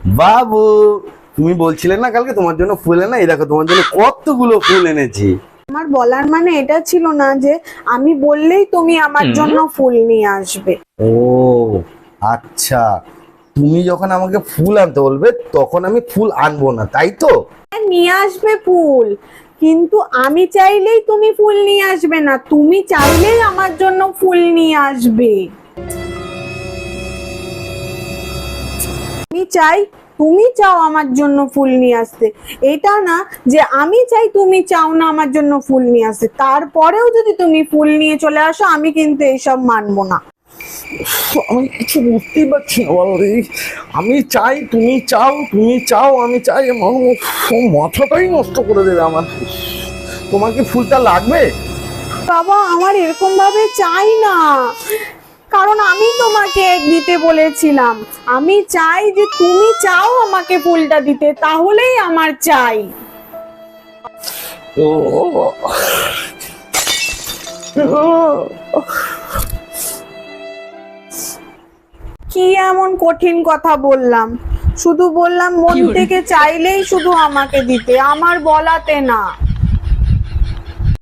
বাবু, তুমি বলছিলে না কালকে তোমার জন্য ফুল এনে, এই দেখো তোমার জন্য কতগুলো ফুল এনেছি। আমার বলার মানে এটা ছিল না যে আমি বললেই তুমি আমার জন্য ফুল নিয়ে আসবে। ও আচ্ছা, তুমি যখন আমাকে ফুল আনতে বলবে তখন আমি ফুল আনবো না, তাই তো? নিয়ে আসবে ফুল, কিন্তু আমি চাইলেই তুমি ফুল নিয়ে আসবে না, তুমি চাইলেই আমার জন্য ফুল নিয়ে আসবে। আমি চাই তুমি চাও আমার জন্য ফুল নিয়ে আসতে, এটা না যে আমি চাই তুমি চাও না আমার জন্য ফুল নিয়ে আসতে, তারপরেও যদি তুমি ফুল নিয়ে চলে আসো আমি কিন্তু এইসব মানবো না। আমি কিছু বুঝতেই পারছি না বাবারে। আমি চাই তুমি চাও, তুমি চাও আমি চাই, মাথাটাই নষ্ট করে দেবে আমার। তোমার কি ফুলটা লাগবে? বাবা, আমার এরকম ভাবে চাই না, কারণ আমি তোমাকে দিতে বলেছিলাম। আমি চাই যে তুমি চাও আমাকে ফুলটা দিতে, তাহলেই আমার চাই। ও কি এমন কঠিন কথা বললাম? শুধু বললাম মন থেকে চাইলেই শুধু আমাকে দিতে, আমার বলাতে না।